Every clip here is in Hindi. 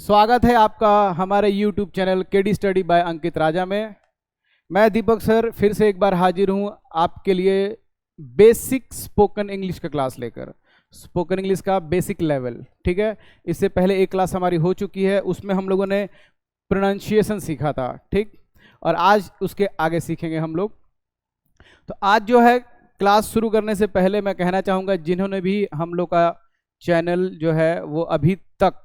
स्वागत है आपका हमारे YouTube channel KD study by Ankit Raja में। मैं दीपक सर फिर से एक बार हाजिर हूँ आपके लिए बेसिक स्पोकन इंग्लिश का क्लास लेकर। स्पोकन इंग्लिश का बेसिक लेवल, ठीक है। इससे पहले एक क्लास हमारी हो चुकी है, उसमें हम लोगों ने प्रोनाउंसिएशन सीखा था, ठीक। और आज उसके आगे सीखेंगे हम लोग। तो आज जो है क्लास शुरू करने से पहले मैं कहना चाहूँगा, जिन्होंने भी हम लोग का चैनल जो है वो अभी तक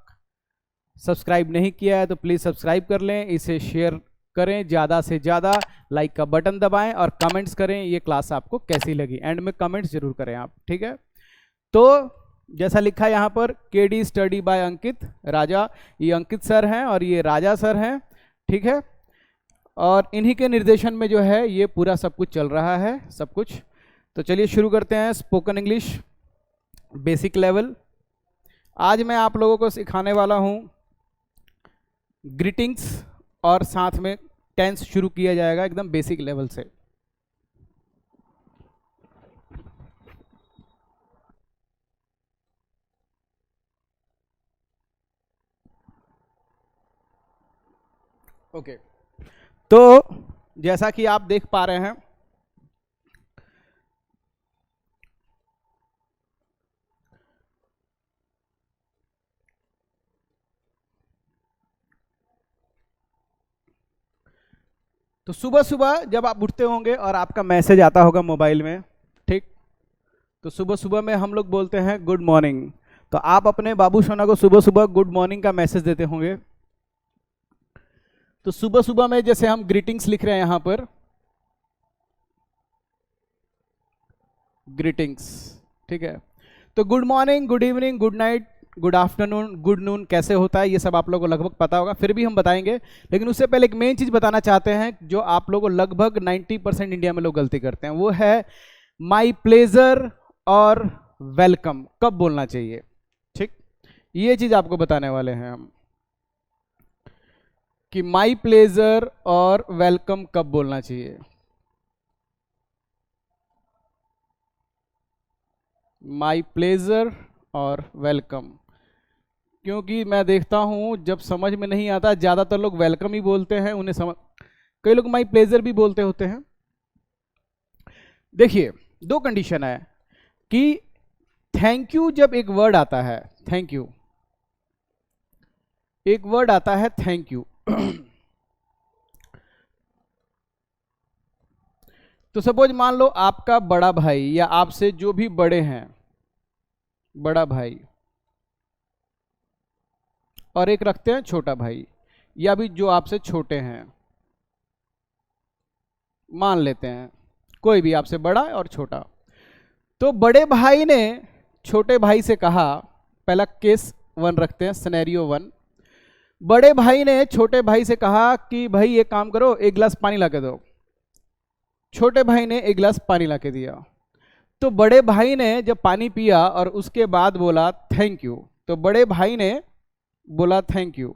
सब्सक्राइब नहीं किया है तो प्लीज़ सब्सक्राइब कर लें, इसे शेयर करें, ज़्यादा से ज़्यादा लाइक का बटन दबाएं और कमेंट्स करें ये क्लास आपको कैसी लगी। एंड में कमेंट्स जरूर करें आप, ठीक है। तो जैसा लिखा है यहाँ पर केडी स्टडी बाय अंकित राजा, ये अंकित सर हैं और ये राजा सर हैं, ठीक है। और इन्हीं के निर्देशन में जो है ये पूरा सब कुछ चल रहा है, सब कुछ। तो चलिए शुरू करते हैं स्पोकन इंग्लिश बेसिक लेवल। आज मैं आप लोगों को सिखाने वाला हूँ ग्रीटिंग्स और साथ में टेंस शुरू किया जाएगा एकदम बेसिक लेवल से। ओके, तो जैसा कि आप देख पा रहे हैं तो सुबह सुबह जब आप उठते होंगे और आपका मैसेज आता होगा मोबाइल में, ठीक। तो सुबह सुबह में हम लोग बोलते हैं गुड मॉर्निंग। तो आप अपने बाबू सोना को सुबह सुबह गुड मॉर्निंग का मैसेज देते होंगे। तो सुबह सुबह में जैसे हम ग्रीटिंग्स लिख रहे हैं यहाँ पर, ग्रीटिंग्स, ठीक है। तो good morning, good evening, good night, good afternoon, good noon कैसे होता है ये सब आप लोगों को लगभग पता होगा, फिर भी हम बताएंगे। लेकिन उससे पहले एक मेन चीज बताना चाहते हैं जो आप लोगों को लगभग 90% इंडिया में लोग गलती करते हैं, वो है माई प्लेजर और वेलकम कब बोलना चाहिए, ठीक। ये चीज आपको बताने वाले हैं हम कि माई प्लेजर और वेलकम कब बोलना चाहिए। माई प्लेजर और वेलकम, क्योंकि मैं देखता हूं जब समझ में नहीं आता ज्यादातर लोग वेलकम ही बोलते हैं, उन्हें समझ, कई लोग माई प्लेजर भी बोलते होते हैं। देखिए दो कंडीशन है कि थैंक यू, जब एक वर्ड आता है थैंक यू, एक वर्ड आता है थैंक यू तो सपोज मान लो आपका बड़ा भाई या आपसे जो भी बड़े हैं, बड़ा भाई, और एक रखते हैं छोटा भाई, या भी जो आपसे छोटे हैं, मान लेते हैं कोई भी आपसे बड़ा और छोटा। तो बड़े भाई ने छोटे भाई से कहा, पहला केस 1 रखते हैं, सिनेरियो 1। बड़े भाई ने छोटे भाई से कहा कि भाई एक काम करो, एक गिलास पानी ला के दो। छोटे भाई ने एक गिलास पानी ला के दिया। तो बड़े भाई ने जब पानी पिया और उसके बाद बोला थैंक यू, तो बड़े भाई ने बोला थैंक यू।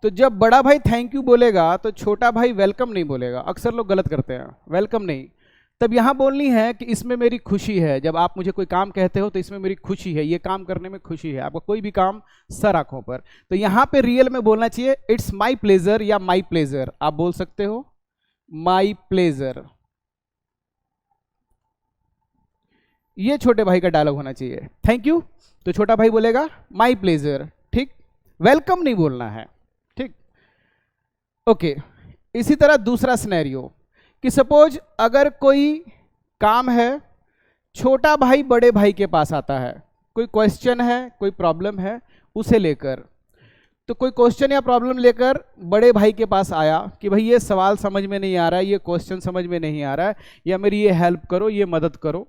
तो जब बड़ा भाई थैंक यू बोलेगा तो छोटा भाई वेलकम नहीं बोलेगा। अक्सर लोग गलत करते हैं, वेलकम नहीं। तब यहां बोलनी है कि इसमें मेरी खुशी है। जब आप मुझे कोई काम कहते हो तो इसमें मेरी खुशी है, ये काम करने में खुशी है, आपका कोई भी काम सर आंखों पर। तो यहां पे रियल में बोलना चाहिए इट्स माई प्लेजर या माई प्लेजर, आप बोल सकते हो माई प्लेजर। ये छोटे भाई का डायलॉग होना चाहिए। थैंक यू तो छोटा भाई बोलेगा माई प्लेजर, ठीक। वेलकम नहीं बोलना है, ठीक। ओके, इसी तरह दूसरा सिनेरियो कि सपोज अगर कोई काम है, छोटा भाई बड़े भाई के पास आता है, कोई क्वेश्चन है, कोई प्रॉब्लम है उसे लेकर। तो कोई क्वेश्चन या प्रॉब्लम लेकर बड़े भाई के पास आया कि भाई ये सवाल समझ में नहीं आ रहा है, ये क्वेश्चन समझ में नहीं आ रहा है, या मेरी ये हेल्प करो, ये मदद करो।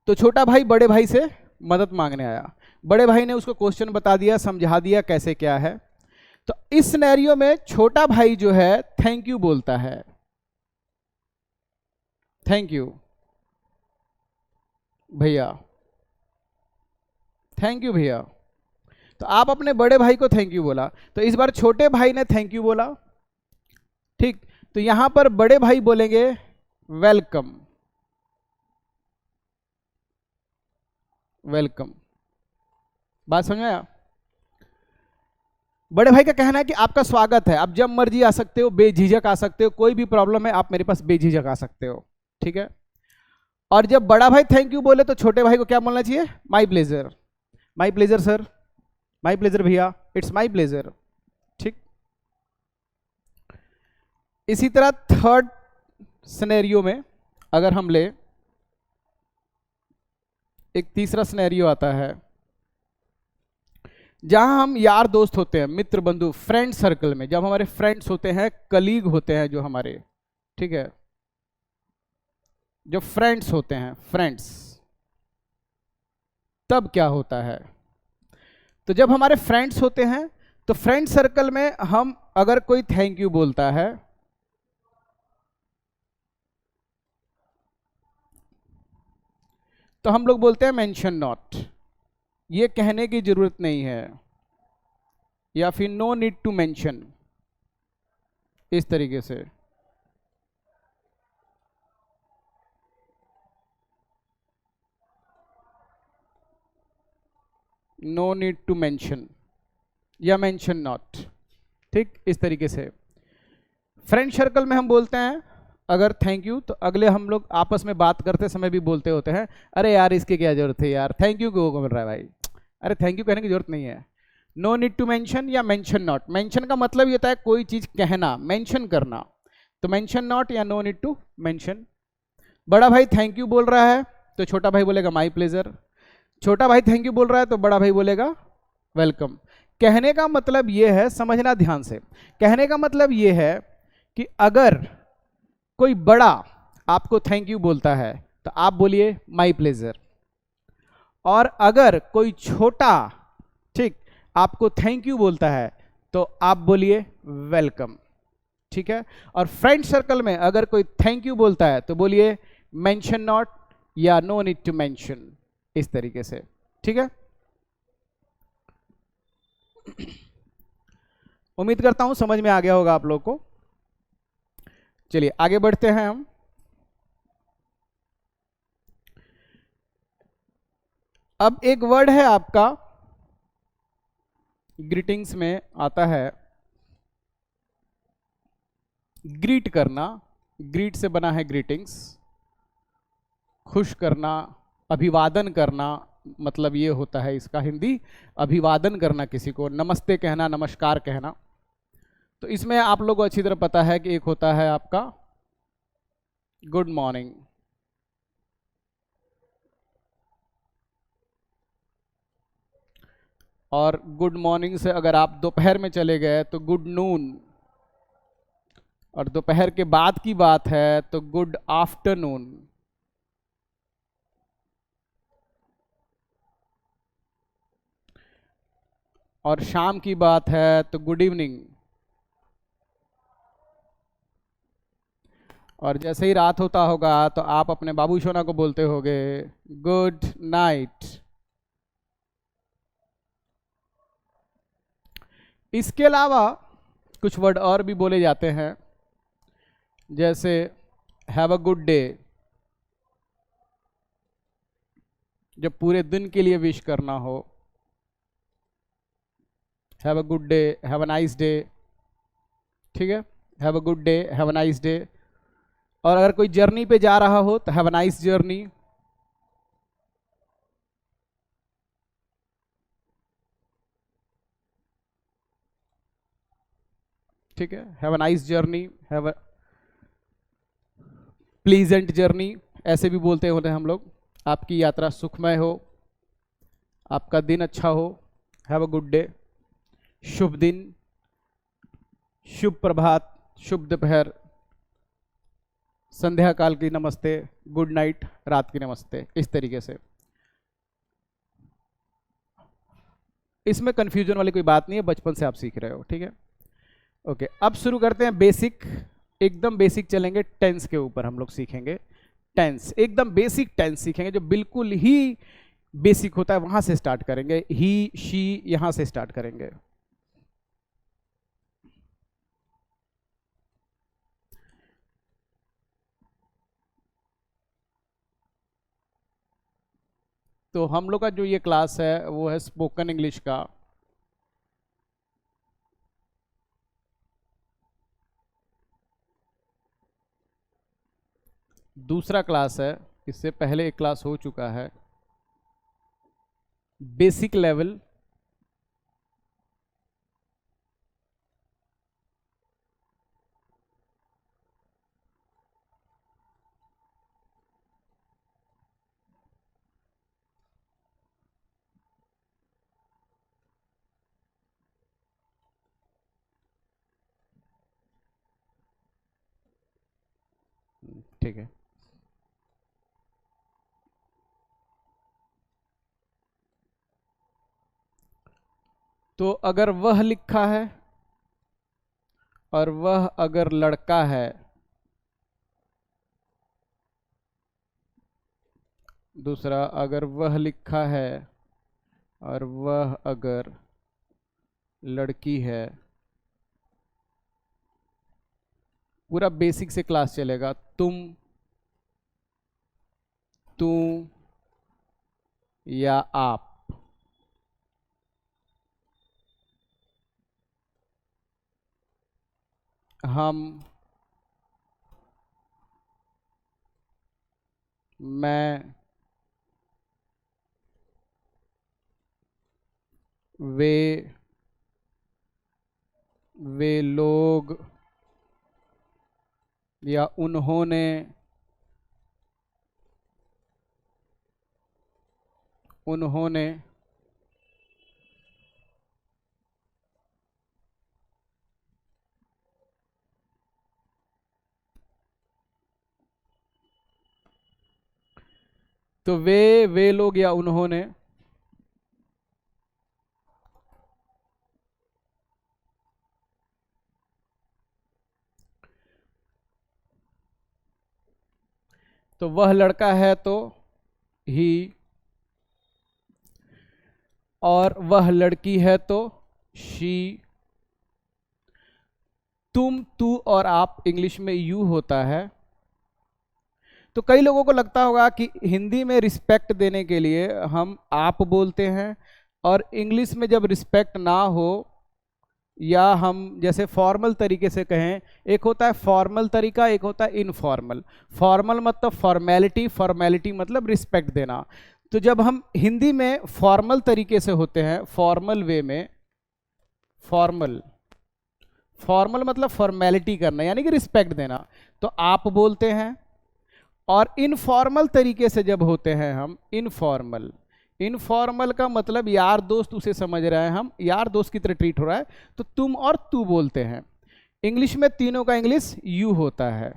तो छोटा भाई बड़े भाई से मदद मांगने आया, बड़े भाई ने उसको क्वेश्चन बता दिया, समझा दिया कैसे क्या है। तो इस सिनेरियो में छोटा भाई जो है थैंक यू बोलता है, थैंक यू भैया, थैंक यू भैया। तो आप अपने बड़े भाई को थैंक यू बोला, तो इस बार छोटे भाई ने थैंक यू बोला, ठीक। तो यहां पर बड़े भाई बोलेंगे वेलकम, वेलकम। बात समझ में आया? बड़े भाई का कहना है कि आपका स्वागत है, आप जब मर्जी आ सकते हो, बेझिझक आ सकते हो, कोई भी प्रॉब्लम है आप मेरे पास बेझिझक आ सकते हो, ठीक है। और जब बड़ा भाई थैंक यू बोले तो छोटे भाई को क्या बोलना चाहिए? My pleasure. My pleasure sir, my pleasure भैया, इट्स माई प्लेजर, ठीक। इसी तरह थर्ड सिनेरियो में अगर हम ले, एक तीसरा सिनेरियो आता है जहां हम यार दोस्त होते हैं, मित्र बंधु, फ्रेंड सर्कल में, जब हमारे फ्रेंड्स होते हैं, कलीग होते हैं जो हमारे, ठीक है, जो फ्रेंड्स होते हैं, फ्रेंड्स, तब क्या होता है? तो जब हमारे फ्रेंड्स होते हैं तो फ्रेंड सर्कल में हम अगर कोई थैंक यू बोलता है तो हम लोग बोलते हैं मेंशन नॉट, ये कहने की जरूरत नहीं है, या फिर नो नीड टू मेंशन, इस तरीके से। नो नीड टू मेंशन या मेंशन नॉट, ठीक, इस तरीके से। फ्रेंड सर्कल में हम बोलते हैं अगर थैंक यू, तो अगले हम लोग आपस में बात करते समय भी बोलते होते हैं, अरे यार इसकी क्या जरूरत है यार, थैंक यू क्यों मिल रहा है भाई, अरे थैंक यू कहने की जरूरत नहीं है। नो नीड टू मेंशन या मेंशन नॉट, मेंशन का मतलब ये होता है कोई चीज कहना, मेंशन करना, तो मेंशन नॉट या नो नीड टू मेंशन। बड़ा भाई थैंक यू बोल रहा है तो छोटा भाई बोलेगा माई प्लेजर, छोटा भाई थैंक यू बोल रहा है तो बड़ा भाई बोलेगा वेलकम। कहने का मतलब ये है, समझना ध्यान से, कहने का मतलब ये है कि अगर कोई बड़ा आपको थैंक यू बोलता है तो आप बोलिए माई प्लेजर, और अगर कोई छोटा, ठीक, आपको थैंक यू बोलता है तो आप बोलिए वेलकम, ठीक है। और फ्रेंड सर्कल में अगर कोई थैंक यू बोलता है तो बोलिए मेंशन नॉट या नो नीड टू मेंशन, इस तरीके से, ठीक है। उम्मीद करता हूं समझ में आ गया होगा आप लोग को। चलिए आगे बढ़ते हैं हम। अब एक वर्ड है आपका, ग्रीटिंग्स में आता है ग्रीट करना, ग्रीट से बना है ग्रीटिंग्स, खुश करना, अभिवादन करना, मतलब ये होता है इसका हिंदी, अभिवादन करना, किसी को नमस्ते कहना, नमस्कार कहना। तो इसमें आप लोगों को अच्छी तरह पता है कि एक होता है आपका गुड मॉर्निंग, और गुड मॉर्निंग से अगर आप दोपहर में चले गए तो गुड नून, और दोपहर के बाद की बात है तो गुड आफ्टरनून, और शाम की बात है तो गुड इवनिंग, और जैसे ही रात होता होगा तो आप अपने बाबू सोना को बोलते होगे गुड नाइट। इसके अलावा कुछ वर्ड और भी बोले जाते हैं, जैसे हैव अ गुड डे, जब पूरे दिन के लिए विश करना हो, have a good day, have a nice day, ठीक है, have a good day, have a nice day. और अगर कोई जर्नी पे जा रहा हो तो हैव अ नाइस जर्नी, ठीक है, have a nice journey, have a pleasant journey, ऐसे भी बोलते होते हैं हम लोग। आपकी यात्रा सुखमय हो, आपका दिन अच्छा हो, हैव अ गुड डे, शुभ दिन, शुभ प्रभात, शुभ दोपहर, संध्या काल की नमस्ते, गुड नाइट, रात की नमस्ते, इस तरीके से। इसमें कंफ्यूजन वाली कोई बात नहीं है, बचपन से आप सीख रहे हो, ठीक है। ओके, अब शुरू करते हैं बेसिक, एकदम बेसिक चलेंगे, टेंस के ऊपर हम लोग सीखेंगे। टेंस, एकदम बेसिक टेंस सीखेंगे, जो बिल्कुल ही बेसिक होता है वहां से स्टार्ट करेंगे, ही शी, यहां से स्टार्ट करेंगे। तो हम लोग का जो ये क्लास है वो है स्पोकन इंग्लिश का। दूसरा क्लास है, इससे पहले एक क्लास हो चुका है, बेसिक लेवल। ठीक है, तो अगर वह लिखा है और वह अगर लड़का है, दूसरा अगर वह लिखा है और वह अगर लड़की है, पूरा बेसिक से क्लास चलेगा। तुम, तू या आप। हम, मैं, वे लोग या उन्होंने, उन्होंने तो वे लोग या उन्होंने तो वह लड़का है तो ही, और वह लड़की है तो शी। तुम, तू और आप इंग्लिश में यू होता है। तो कई लोगों को लगता होगा कि हिंदी में रिस्पेक्ट देने के लिए हम आप बोलते हैं, और इंग्लिश में जब रिस्पेक्ट ना हो या हम जैसे फॉर्मल तरीके से कहें, एक होता है फॉर्मल तरीका, एक होता है इनफॉर्मल। फॉर्मल मतलब फॉर्मेलिटी, फॉर्मेलिटी मतलब रिस्पेक्ट देना। तो जब हम हिंदी में फॉर्मल तरीके से होते हैं, फॉर्मल वे में, फॉर्मल, फॉर्मल मतलब फॉर्मेलिटी करना यानी कि रिस्पेक्ट देना, तो आप बोलते हैं। और इनफॉर्मल तरीके से जब होते हैं हम, इनफॉर्मल, इनफॉर्मल का मतलब यार दोस्त उसे समझ रहे हैं, हम यार दोस्त की तरह ट्रीट हो रहा है, तो तुम और तू बोलते हैं। इंग्लिश में तीनों का इंग्लिश यू होता है।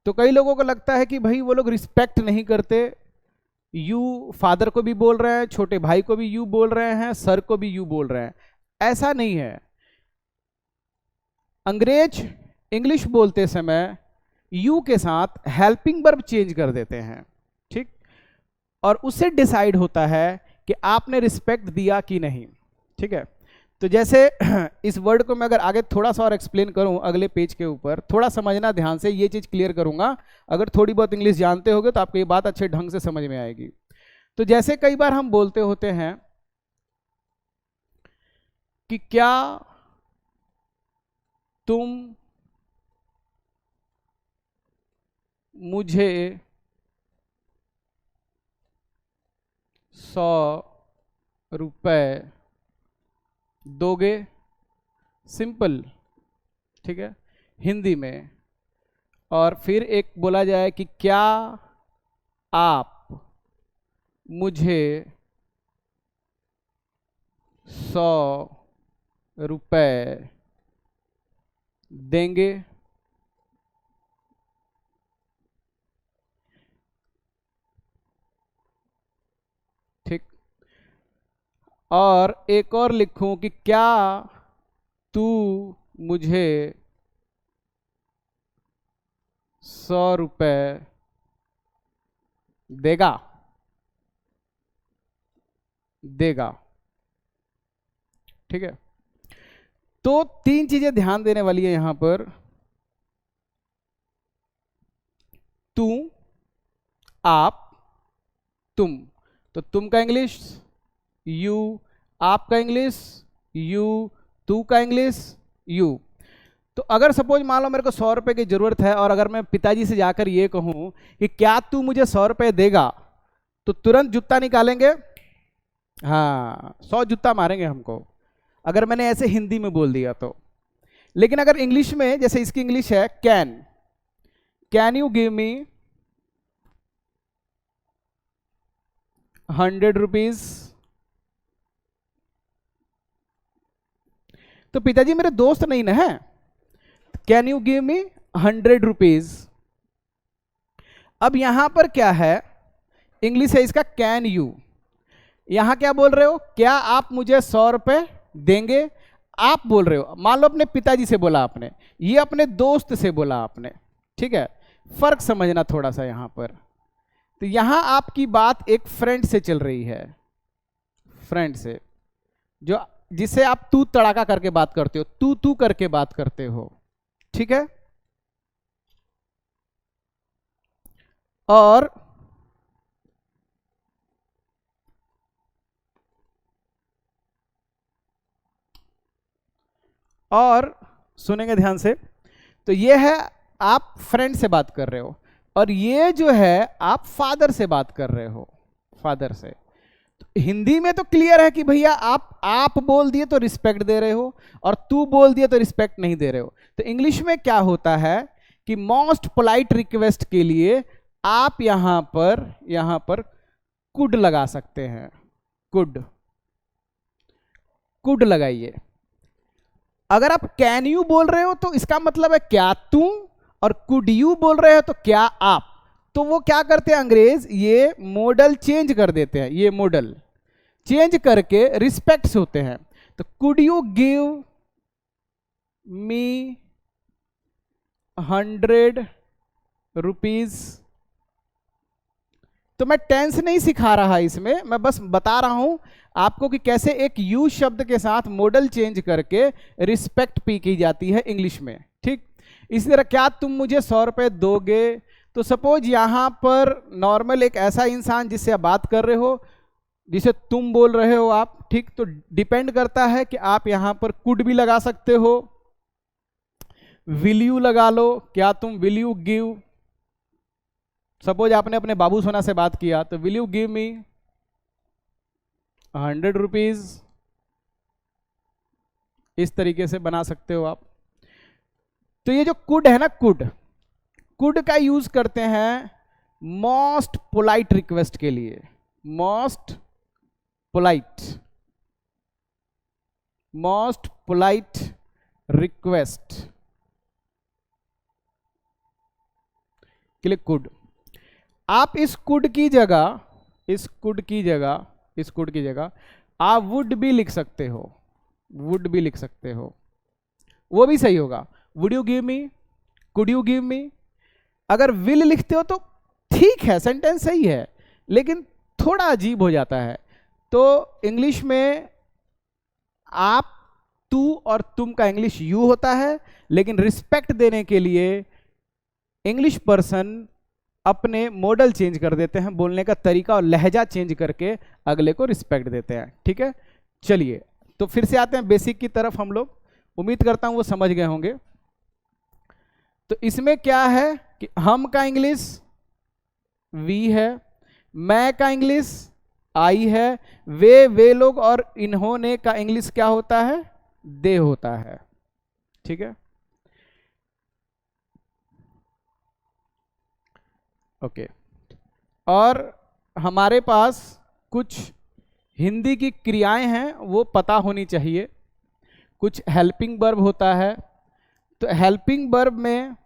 तो कई लोगों को लगता है कि भाई वो लोग रिस्पेक्ट नहीं करते, यू फादर को भी बोल रहे हैं, छोटे भाई को भी यू बोल रहे हैं, सर को भी यू बोल रहे हैं। ऐसा नहीं है। अंग्रेज इंग्लिश बोलते समय यू के साथ हेल्पिंग वर्ब चेंज कर देते हैं, ठीक, और उससे डिसाइड होता है कि आपने रिस्पेक्ट दिया कि नहीं। ठीक है, तो जैसे इस वर्ड को मैं अगर आगे थोड़ा सा और एक्सप्लेन करूं अगले पेज के ऊपर, थोड़ा समझना ध्यान से, ये चीज क्लियर करूंगा। अगर थोड़ी बहुत इंग्लिश जानते होगे तो आपको ये बात अच्छे ढंग से समझ में आएगी। तो जैसे कई बार हम बोलते होते हैं कि क्या तुम मुझे 100 रुपए दोगे, सिंपल, ठीक है, हिंदी में। और फिर एक बोला जाए कि क्या आप मुझे 100 रुपए देंगे। ठीक, और एक और लिखूं कि क्या तू मुझे 100 रुपए देगा, देगा। ठीक है, तो तीन चीजें ध्यान देने वाली है यहां पर। तू, आप, तुम। तो तुम का इंग्लिश यू, आपका इंग्लिश यू, तू का इंग्लिश यू। तो अगर सपोज मान लो मेरे को 100 रुपए की जरूरत है और अगर मैं पिताजी से जाकर ये कहूं कि क्या तू मुझे 100 रुपए देगा, तो तुरंत जूता निकालेंगे, हाँ 100 जूता मारेंगे हमको अगर मैंने ऐसे हिंदी में बोल दिया तो। लेकिन अगर इंग्लिश में, जैसे इसकी इंग्लिश है can you give me 100 rupees, तो पिताजी मेरे दोस्त नहीं ना है, can you give me 100 rupees. अब यहां पर क्या है, इंग्लिश है इसका कैन यू, यहां क्या बोल रहे हो, क्या आप मुझे 100 रुपए देंगे, आप बोल रहे हो। मान लो अपने पिताजी से बोला आपने, ये अपने दोस्त से बोला आपने, ठीक है, फर्क समझना थोड़ा सा यहां पर। तो यहां आपकी बात एक फ्रेंड से चल रही है, फ्रेंड से, जो जिसे आप तू तड़ाका करके बात करते हो, तू करके बात करते हो, ठीक है। और सुनेंगे ध्यान से, तो ये है आप फ्रेंड से बात कर रहे हो, और ये जो है आप फादर से बात कर रहे हो, फादर से। तो हिंदी में तो क्लियर है कि भैया आप बोल दिए तो रिस्पेक्ट दे रहे हो, और तू बोल दिए तो रिस्पेक्ट नहीं दे रहे हो। तो इंग्लिश में क्या होता है कि मोस्ट पोलाइट रिक्वेस्ट के लिए आप यहां पर कुड लगा सकते हैं, कुड लगाइए। अगर आप कैन यू बोल रहे हो तो इसका मतलब है क्या तू, और कुड यू बोल रहे हो तो क्या आप। तो वो क्या करते हैं अंग्रेज, ये मॉडल चेंज कर देते हैं, ये मॉडल चेंज करके रिस्पेक्ट्स होते हैं। तो could you give me 100 rupees. तो मैं टेंस नहीं सिखा रहा इसमें, मैं बस बता रहा हूं आपको कि कैसे एक यू शब्द के साथ मॉडल चेंज करके रिस्पेक्ट पी की जाती है इंग्लिश में, ठीक। इसी तरह क्या तुम मुझे 100 रुपए दोगे, तो सपोज यहां पर नॉर्मल एक ऐसा इंसान जिससे आप बात कर रहे हो, जिसे तुम बोल रहे हो आप, ठीक। तो डिपेंड करता है कि आप यहां पर कुड भी लगा सकते हो, विल यू लगा लो, क्या तुम विल यू गिव, सपोज आपने अपने बाबू सोना से बात किया तो will you give me 100 rupees, इस तरीके से बना सकते हो आप। तो ये जो कुड है ना, कुड का यूज करते हैं मोस्ट पोलाइट रिक्वेस्ट के लिए, मोस्ट पोलाइट रिक्वेस्ट के लिए कुड। आप इस कुड की जगह आप वुड भी लिख सकते हो, वो भी सही होगा। Would you give me, could you give me. अगर विल लिखते हो तो ठीक है, सेंटेंस सही है, लेकिन थोड़ा अजीब हो जाता है। तो इंग्लिश में आप, तू और तुम का इंग्लिश यू होता है, लेकिन रिस्पेक्ट देने के लिए इंग्लिश पर्सन अपने मॉडल चेंज कर देते हैं, बोलने का तरीका और लहजा चेंज करके अगले को रिस्पेक्ट देते हैं, ठीक है। चलिए तो फिर से आते हैं बेसिक की तरफ हम लोग, उम्मीद करता हूं वो समझ गए होंगे। तो इसमें क्या है कि हम का इंग्लिश वी है, मैं का इंग्लिश आई है, वे लोग और इन्होंने का इंग्लिश क्या होता है, दे होता है, ठीक है। ओके और हमारे पास कुछ हिंदी की क्रियाएं हैं, वो पता होनी चाहिए। कुछ हेल्पिंग वर्ब होता है, तो हेल्पिंग वर्ब में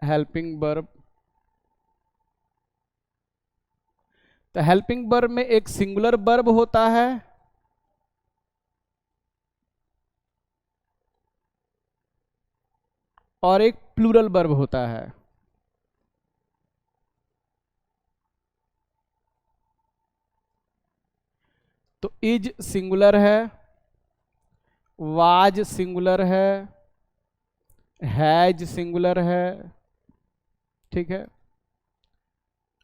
हेल्पिंग वर्ब में एक सिंगुलर वर्ब होता है और एक प्लूरल वर्ब होता है। तो इज सिंगुलर है, वाज सिंगुलर है, हैज सिंगुलर है, ठीक है,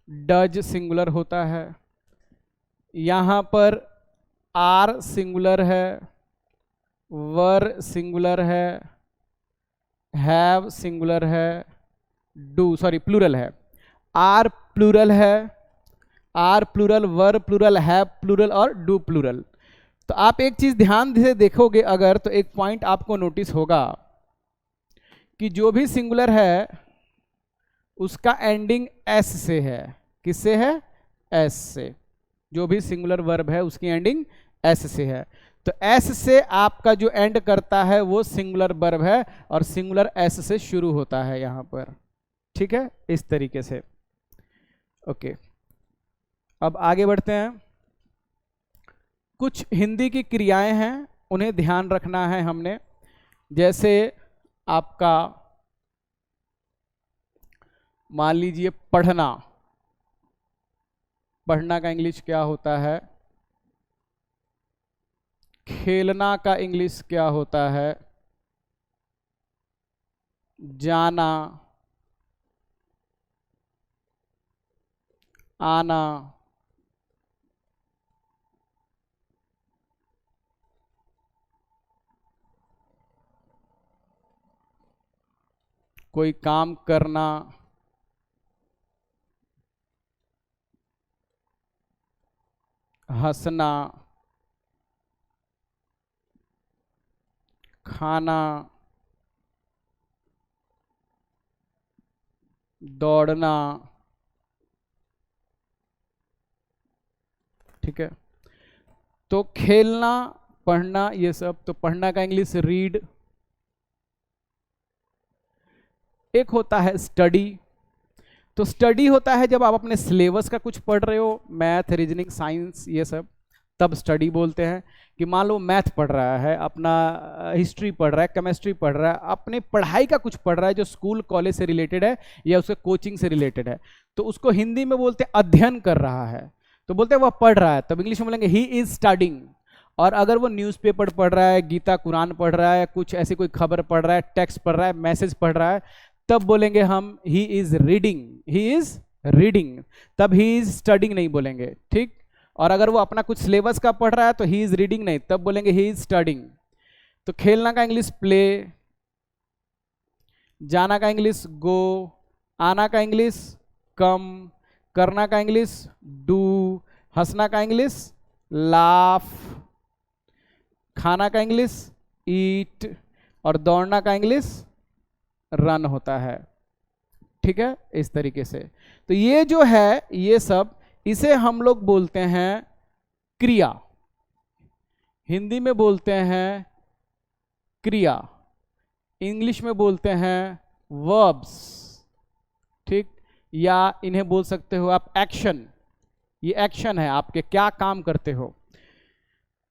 डज सिंगुलर होता है, यहां पर आर सिंगुलर है, वर सिंगुलर है, हैव सिंगुलर है, डू सॉरी प्लूरल है, आर प्लूरल है, are plural, were plural, have plural और डू प्लूरल। तो आप एक चीज ध्यान से देखोगे अगर, तो एक पॉइंट आपको नोटिस होगा कि जो भी सिंगुलर है उसका एंडिंग एस से है। किससे है? एस से। जो भी सिंगुलर वर्ब है उसकी एंडिंग एस से है। तो एस से आपका जो एंड करता है वो सिंगुलर वर्ब है और सिंगुलर एस से शुरू होता है यहां पर, ठीक है, इस तरीके से। ओके, अब आगे बढ़ते हैं। कुछ हिंदी की क्रियाएं हैं, उन्हें ध्यान रखना है हमने। जैसे आपका मान लीजिए पढ़ना, पढ़ना का इंग्लिश क्या होता है? खेलना का इंग्लिश क्या होता है? जाना, आना, कोई काम करना, हंसना, खाना, दौड़ना, ठीक है। तो खेलना, पढ़ना, ये सब। तो पढ़ना का इंग्लिश रीड। एक होता है स्टडी। तो स्टडी होता है जब आप अपने सिलेबस का कुछ पढ़ रहे हो, मैथ, रीजनिंग, साइंस, ये सब, तब स्टडी बोलते हैं। कि मान लो मैथ पढ़ रहा है, अपना हिस्ट्री पढ़ रहा है, केमिस्ट्री पढ़ रहा है, अपने पढ़ाई का कुछ पढ़ रहा है जो स्कूल कॉलेज से रिलेटेड है या उसके कोचिंग से रिलेटेड है, तो उसको हिंदी में बोलते हैं अध्ययन कर रहा है, तो बोलते हैं वह पढ़ रहा है। तब इंग्लिश में बोलेंगे ही इज स्टडिंग। और अगर वो न्यूज़पेपर पढ़ रहा है, गीता कुरान पढ़ रहा है, कुछ ऐसी कोई खबर पढ़ रहा है, टेक्स्ट पढ़ रहा है, मैसेज पढ़ रहा है, तब बोलेंगे हम he is reading, he is reading. तब ही इज स्टडिंग नहीं बोलेंगे, ठीक। और अगर वो अपना कुछ सिलेबस का पढ़ रहा है तो ही इज रीडिंग नहीं, तब बोलेंगे ही इज स्टडिंग। तो खेलना का इंग्लिश प्ले, जाना का इंग्लिश गो, आना का इंग्लिश कम, करना का इंग्लिश डू, हंसना का इंग्लिश लाफ, खाना का इंग्लिश ईट और दौड़ना का इंग्लिश रन होता है, ठीक है, इस तरीके से। तो ये जो है ये सब, इसे हम लोग बोलते हैं क्रिया, हिंदी में बोलते हैं क्रिया, इंग्लिश में बोलते हैं वर्ब्स, ठीक। या इन्हें बोल सकते हो आप एक्शन। ये एक्शन है, आपके क्या काम करते हो।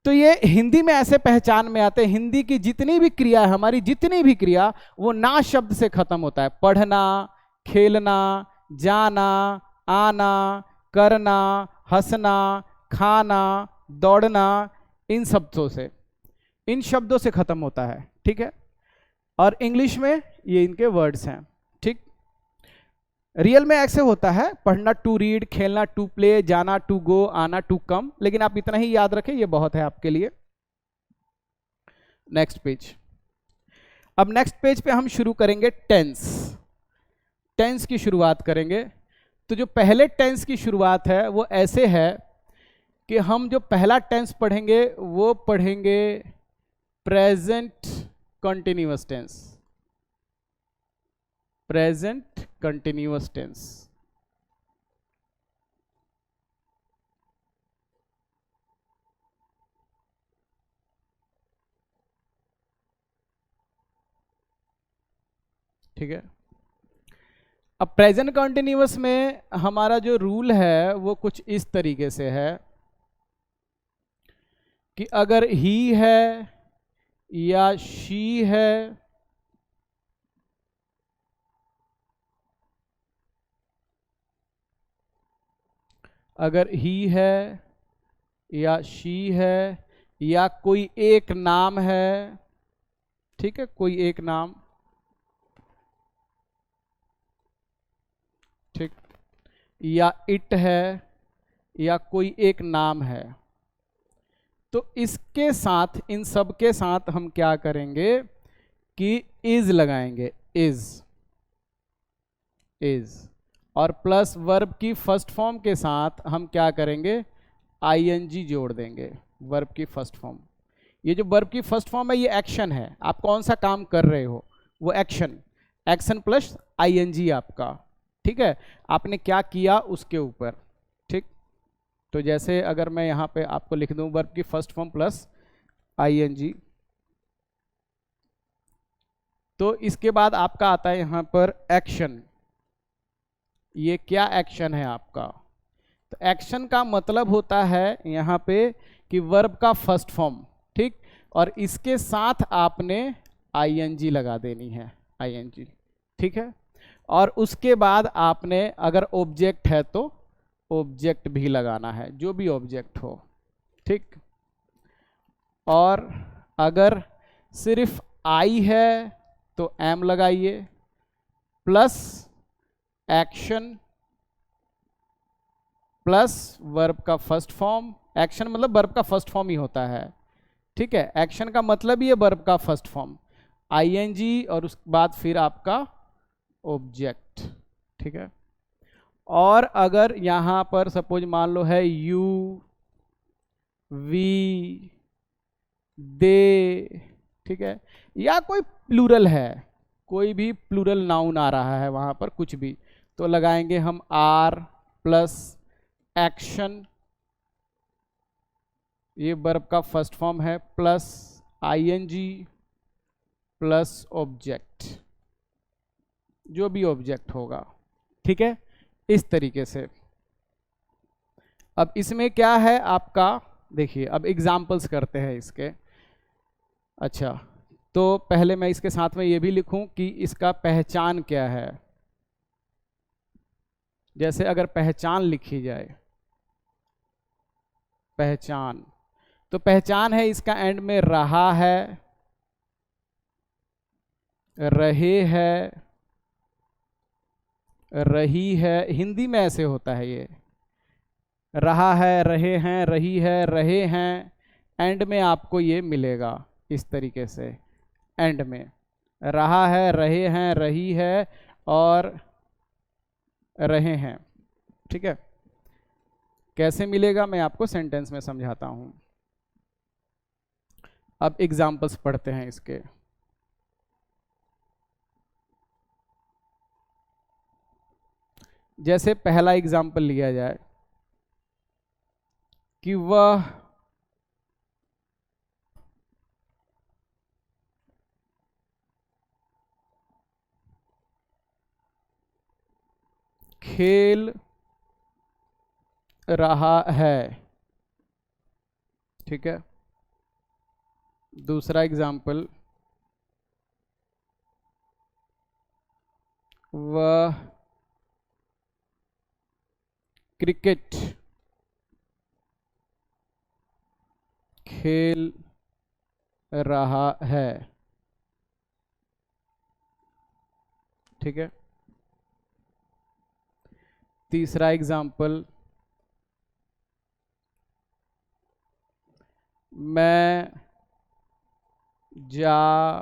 तो ये हिंदी में ऐसे पहचान में आते हैं। हिंदी की जितनी भी क्रिया है, हमारी जितनी भी क्रिया, वो ना शब्द से खत्म होता है। पढ़ना, खेलना, जाना, आना, करना, हंसना, खाना, दौड़ना, इन शब्दों से, इन शब्दों से खत्म होता है, ठीक है। और इंग्लिश में ये इनके वर्ड्स हैं, ठीक। रियल में ऐसे होता है, पढ़ना टू रीड, खेलना टू प्ले, जाना टू गो, आना टू कम, लेकिन आप इतना ही याद रखें, ये बहुत है आपके लिए। Next page. अब नेक्स्ट पेज पे हम शुरू करेंगे टेंस। टेंस की शुरुआत करेंगे। तो जो पहले टेंस की शुरुआत है वो ऐसे है कि हम जो पहला टेंस पढ़ेंगे वो पढ़ेंगे present continuous tense. Present continuous tense, ठीक है। अब प्रेजेंट कंटिन्यूअस में हमारा जो रूल है वो कुछ इस तरीके से है कि अगर ही है या शी है, अगर ही है या शी है या कोई एक नाम है, ठीक है, कोई एक नाम, या इट है या कोई एक नाम है, तो इसके साथ, इन सब के साथ हम क्या करेंगे कि इज लगाएंगे, इज और प्लस वर्ब की फर्स्ट फॉर्म के साथ हम क्या करेंगे, आईएनजी जोड़ देंगे, वर्ब की फर्स्ट फॉर्म। ये जो वर्ब की फर्स्ट फॉर्म है ये एक्शन है, आप कौन सा काम कर रहे हो वो एक्शन, एक्शन प्लस आईएनजी आपका, ठीक है, आपने क्या किया उसके ऊपर, ठीक। तो जैसे अगर मैं यहाँ पे आपको लिख दूं वर्ब की फर्स्ट फॉर्म प्लस आईएनजी, तो इसके बाद आपका आता है यहाँ पर एक्शन। ये क्या एक्शन है आपका, तो एक्शन का मतलब होता है यहाँ पे कि वर्ब का फर्स्ट फॉर्म, ठीक, और इसके साथ आपने आईएनजी लगा देनी है, आईएनजी, ठीक है। और उसके बाद आपने अगर ऑब्जेक्ट है तो ऑब्जेक्ट भी लगाना है, जो भी ऑब्जेक्ट हो, ठीक। और अगर सिर्फ आई है तो एम लगाइए प्लस एक्शन प्लस वर्ब का फर्स्ट फॉर्म, एक्शन मतलब वर्ब का फर्स्ट फॉर्म ही होता है, ठीक है, एक्शन का मतलब ही है वर्ब का फर्स्ट फॉर्म, आईएनजी और उसके बाद फिर आपका ऑब्जेक्ट, ठीक है। और अगर यहां पर सपोज मान लो है यू, वी, दे, ठीक है, या कोई प्लूरल है, कोई भी प्लूरल नाउन आ रहा है वहां पर कुछ भी, तो लगाएंगे हम आर प्लस एक्शन, ये वर्ब का फर्स्ट फॉर्म है, प्लस आईएनजी प्लस ऑब्जेक्ट, जो भी ऑब्जेक्ट होगा, ठीक है, इस तरीके से। अब इसमें क्या है आपका, देखिए अब एग्जाम्पल्स करते हैं इसके। अच्छा, तो पहले मैं इसके साथ में ये भी लिखूं कि इसका पहचान क्या है, जैसे अगर पहचान लिखी जाए, पहचान, तो पहचान है इसका एंड में रहा है, रहे है, रही है, हिंदी में ऐसे होता है ये, रहा है, रहे हैं, रही है, रहे हैं, एंड में आपको ये मिलेगा इस तरीके से, एंड में रहा है, रहे हैं, रही है और रहे हैं, ठीक है। कैसे मिलेगा मैं आपको सेंटेंस में समझाता हूं। अब एग्जाम्पल्स पढ़ते हैं इसके। जैसे पहला एग्जाम्पल लिया जाए कि वह खेल रहा है, ठीक है। दूसरा एग्जाम्पल, वह क्रिकेट खेल रहा है, ठीक है। तीसरा एग्जाम्पल, मैं जा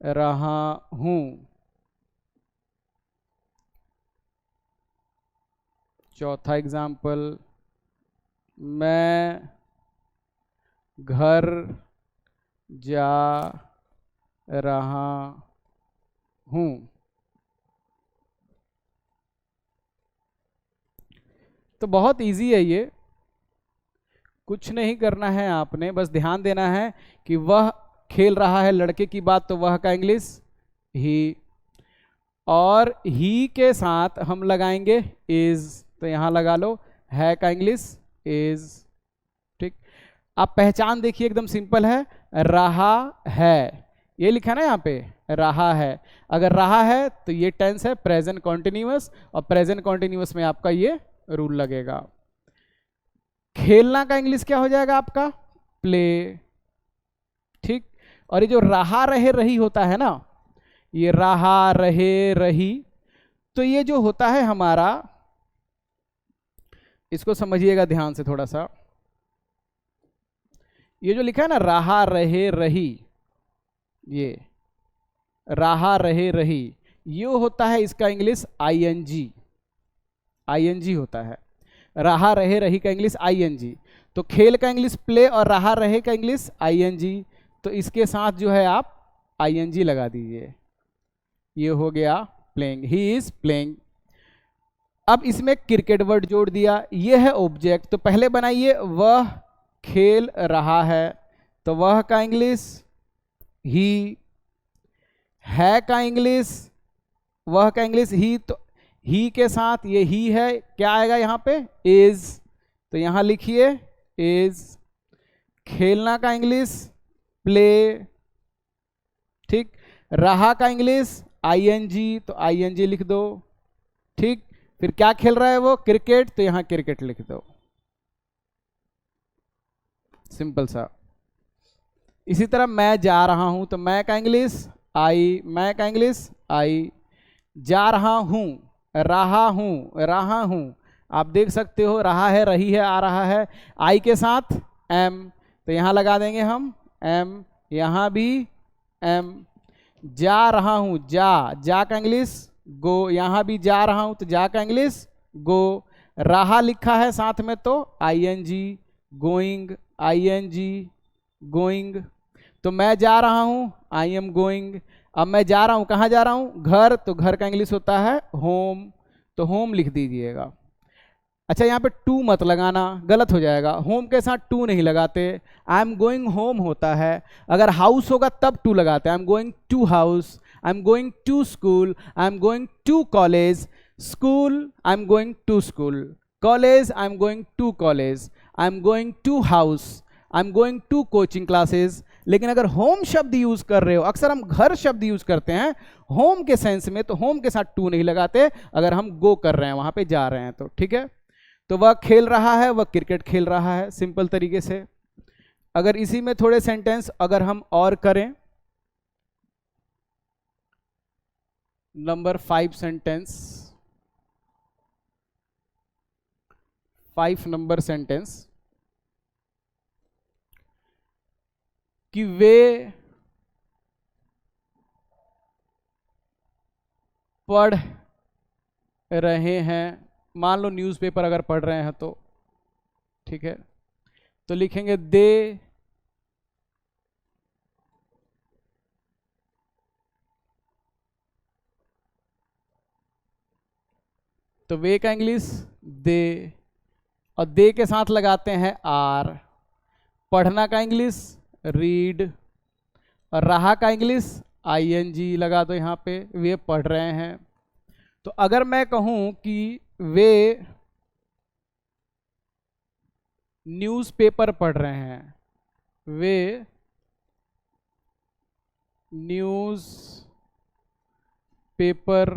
रहा हूं। चौथा एग्जाम्पल, मैं घर जा रहा हूं। तो बहुत इजी है ये, कुछ नहीं करना है आपने, बस ध्यान देना है कि वह खेल रहा है, लड़के की बात, तो वह का इंग्लिश ही, और ही के साथ हम लगाएंगे इज, तो यहां लगा लो है का इंग्लिश इज, ठीक। आप पहचान देखिए एकदम सिंपल है, रहा है, ये लिखा ना यहाँ पे रहा है, अगर रहा है तो ये टेंस है प्रेजेंट कॉन्टिन्यूअस, और प्रेजेंट कॉन्टिन्यूअस में आपका ये रूल लगेगा। खेलना का इंग्लिश क्या हो जाएगा आपका, प्ले, ठीक। और ये जो रहा रहे रही होता है ना, ये रहा रहे रही, तो ये जो होता है हमारा इसको समझिएगा ध्यान से थोड़ा सा। ये जो लिखा है ना रहा रहे रही, ये रहा रहे रही, ये होता है इसका इंग्लिश आईएनजी। आईएनजी होता है रहा रहे रही का इंग्लिश आईएनजी। तो खेल का इंग्लिश प्ले और रहा रहे का इंग्लिश आईएनजी। तो इसके साथ जो है आप आईएनजी लगा दीजिए। ये हो गया प्लेइंग, ही इज प्लेइंग। अब इसमें क्रिकेट वर्ड जोड़ दिया, ये है ऑब्जेक्ट। तो पहले बनाइए वह खेल रहा है, तो वह का इंग्लिश ही, है का इंग्लिश, वह का इंग्लिश ही। तो ही के साथ ये ही है, क्या आएगा यहाँ पे इज, तो यहां लिखिए इज। खेलना का इंग्लिश प्ले, ठीक। रहा का इंग्लिश आईएनजी, तो आईएनजी लिख दो, ठीक। फिर क्या खेल रहा है वो क्रिकेट, तो यहां क्रिकेट लिख दो, सिंपल सा। इसी तरह मैं जा रहा हूं, तो मैं का इंग्लिश आई, मैं का इंग्लिश आई। जा रहा हूं, रहा हूं, रहा हूं, आप देख सकते हो रहा है, रही है, आ रहा है। आई के साथ एम, तो यहां लगा देंगे हम एम, यहां भी एम। जा रहा हूं, जा का इंग्लिश गो, यहां भी जा रहा हूं, तो जा का इंग्लिश गो। रहा लिखा है साथ में, तो आईएनजी, गोइंग, आईएनजी, गोइंग। तो मैं जा रहा हूं, आई एम गोइंग। अब मैं जा रहा हूं, कहां जा रहा हूं घर, तो घर का इंग्लिश होता है होम, तो होम लिख दीजिएगा। अच्छा यहाँ पे टू मत लगाना, गलत हो जाएगा, होम के साथ टू नहीं लगाते। आई एम गोइंग होम होता है, अगर हाउस होगा तब टू लगाते हैं। I am going to house, I am going to school, I am going to college. School I am going to school, college I am going to college, I am going to house, I am going to coaching classes. लेकिन अगर होम शब्द यूज कर रहे हो, अक्सर हम घर शब्द यूज करते हैं होम के सेंस में, तो होम के साथ टू नहीं लगाते अगर हम गो कर रहे हैं, वहां पे जा रहे हैं तो, ठीक है। तो वह खेल रहा है, वह क्रिकेट खेल रहा है, सिंपल तरीके से। अगर इसी में थोड़े सेंटेंस अगर हम और करें, नंबर 5 सेंटेंस, 5 नंबर सेंटेंस, कि वे पढ़ रहे हैं, मान लो न्यूज़पेपर अगर पढ़ रहे हैं तो, ठीक है। तो लिखेंगे दे तो वे का इंग्लिश दे, और दे के साथ लगाते हैं आर। पढ़ना का इंग्लिश रीड, और रहा का इंग्लिश आईएनजी लगा दो यहाँ पे, वे पढ़ रहे हैं। तो अगर मैं कहूं कि वे न्यूज़पेपर पढ़ रहे हैं, वे न्यूज़ पेपर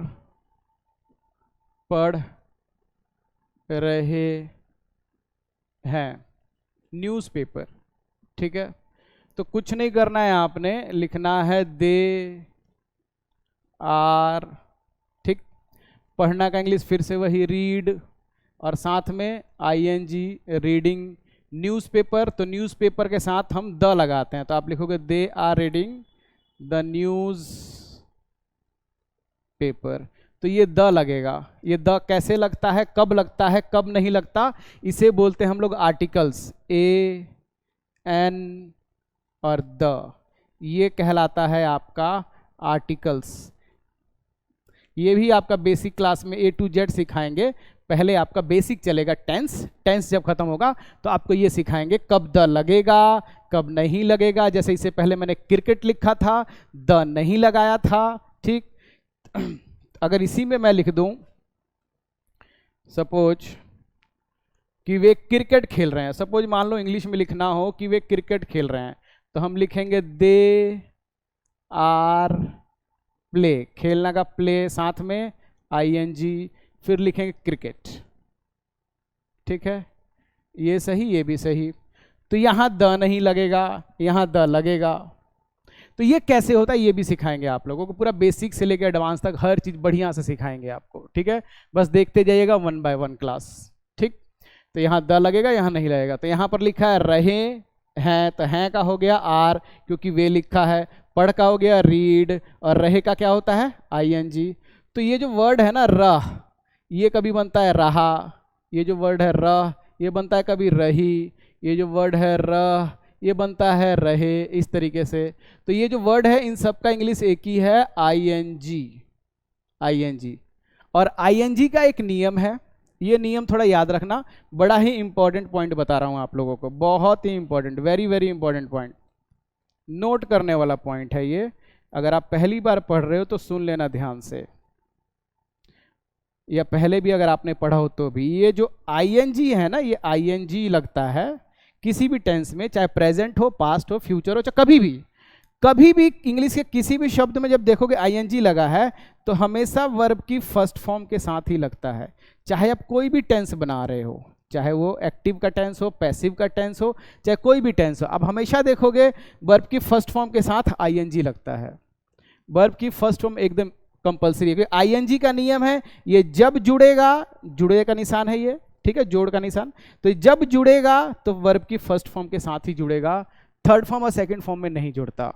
पढ़ रहे हैं, न्यूज़पेपर, ठीक है। तो कुछ नहीं करना है, आपने लिखना है दे आर, ठीक। पढ़ना का इंग्लिश फिर से वही रीड, और साथ में आईएनजी रीडिंग। न्यूज़पेपर, तो न्यूज़पेपर के साथ हम द लगाते हैं, तो आप लिखोगे they are reading the newspaper, तो ये द लगेगा। ये द कैसे लगता है, कब लगता है, कब नहीं लगता, इसे बोलते हैं हम लोग आर्टिकल्स, ए एन और द, ये कहलाता है आपका आर्टिकल्स। ये भी आपका बेसिक क्लास में A to Z सिखाएंगे। पहले आपका बेसिक चलेगा टेंस, टेंस जब खत्म होगा तो आपको ये सिखाएंगे कब द लगेगा, कब नहीं लगेगा। जैसे इससे पहले मैंने क्रिकेट लिखा था, द नहीं लगाया था, ठीक। अगर इसी में मैं लिख दूं सपोज कि वे क्रिकेट खेल रहे हैं, सपोज मान लो इंग्लिश में लिखना हो कि वे क्रिकेट खेल रहे हैं, तो हम लिखेंगे दे आर प्ले, खेलना का प्ले साथ में आईएनजी, फिर लिखेंगे क्रिकेट, ठीक है। ये सही, ये भी सही। तो यहां द नहीं लगेगा, यहां द लगेगा। तो ये कैसे होता है ये भी सिखाएंगे आप लोगों को, पूरा बेसिक से लेकर एडवांस तक हर चीज बढ़िया से सिखाएंगे आपको, ठीक है। बस देखते जाइएगा 1 by 1 क्लास, ठीक। तो यहाँ द लगेगा, यहाँ नहीं लगेगा। तो यहाँ पर लिखा है रहे हैं, तो हैं का हो गया आर, क्योंकि वे लिखा है। पढ़ का हो गया रीड, और रहे का क्या होता है ING। तो ये जो वर्ड है ना रह, ये कभी बनता है रहा, ये जो वर्ड है रह ये बनता है कभी रही, ये जो वर्ड है रह ये बनता है रहे, इस तरीके से। तो ये जो वर्ड है इन सब का इंग्लिश एक ही है ING। और ING का एक नियम है, ये नियम थोड़ा याद रखना, बड़ा ही इंपॉर्टेंट पॉइंट बता रहा हूं आप लोगों को, बहुत ही important, very very important point, note करने वाला पॉइंट है ये। अगर आप पहली बार पढ़ रहे हो तो सुन लेना ध्यान से, या पहले भी अगर आपने पढ़ा हो तो भी। ये जो ING है ना, ये ING लगता है किसी भी टेंस में, चाहे प्रेजेंट हो, पास्ट हो, फ्यूचर हो, चाहे कभी भी इंग्लिश के किसी भी शब्द में जब देखोगे ING लगा है तो हमेशा वर्ब की फर्स्ट फॉर्म के साथ ही लगता है। चाहे आप कोई भी टेंस बना रहे हो, चाहे वो एक्टिव का टेंस हो, पैसिव का टेंस हो, चाहे कोई भी टेंस हो, आप हमेशा देखोगे वर्ब की फर्स्ट फॉर्म के साथ ING लगता है। वर्ब की फर्स्ट फॉर्म एकदम कंपलसरी है, ING का नियम है। ये जब जुड़ेगा, जुड़े का निशान है ये, ठीक है, जोड़ का निशान, तो जब जुड़ेगा तो वर्ब की फर्स्ट फॉर्म के साथ ही जुड़ेगा, थर्ड फॉर्म और सेकंड फॉर्म में नहीं जुड़ता,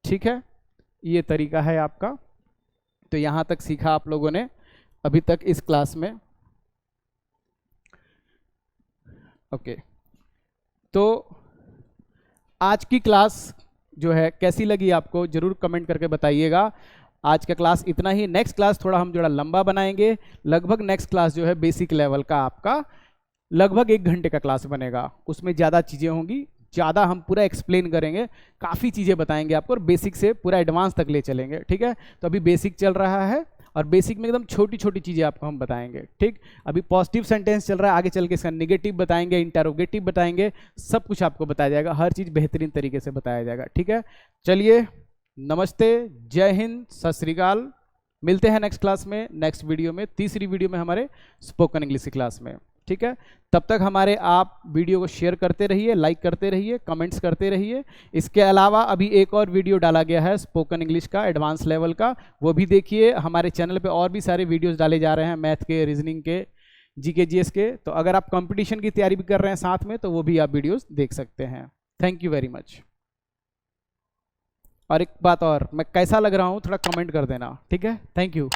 ठीक है। ये तरीका है आपका। तो यहां तक सीखा आप लोगों ने अभी तक इस क्लास में, ओके। तो आज की क्लास जो है कैसी लगी आपको, जरूर कमेंट करके बताइएगा। आज का क्लास इतना ही, नेक्स्ट क्लास थोड़ा हम थोड़ा लंबा बनाएंगे, लगभग नेक्स्ट क्लास जो है बेसिक लेवल का आपका लगभग 1 घंटे का क्लास बनेगा, उसमें ज़्यादा चीज़ें होंगी, ज़्यादा हम पूरा एक्सप्लेन करेंगे, काफ़ी चीज़ें बताएंगे आपको, और बेसिक से पूरा एडवांस तक ले चलेंगे, ठीक है। तो अभी बेसिक चल रहा है, और बेसिक में एकदम छोटी छोटी चीज़ें आपको हम बताएंगे, ठीक। अभी पॉजिटिव सेंटेंस चल रहा है, आगे चल के इसका नेगेटिव बताएंगे, इंटरोगेटिव बताएंगे, सब कुछ आपको बताया जाएगा, हर चीज़ बेहतरीन तरीके से बताया जाएगा, ठीक है। चलिए, नमस्ते, जय हिंद, सत श्री अकाल, मिलते हैं नेक्स्ट क्लास में, नेक्स्ट वीडियो में, तीसरी वीडियो में हमारे स्पोकन इंग्लिश की क्लास में, ठीक है। तब तक हमारे आप वीडियो को शेयर करते रहिए, लाइक करते रहिए, कमेंट्स करते रहिए। इसके अलावा अभी एक और वीडियो डाला गया है स्पोकन इंग्लिश का एडवांस लेवल का, वो भी देखिए। हमारे चैनल पे और भी सारे वीडियोस डाले जा रहे हैं, मैथ के, रीजनिंग के, GK GS के। तो अगर आप कंपटीशन की तैयारी भी कर रहे हैं साथ में, तो वो भी आप वीडियोस देख सकते हैं। Thank you very much. और एक बात और, मैं कैसा लग रहा हूँ थोड़ा कमेंट कर देना, ठीक है। Thank you.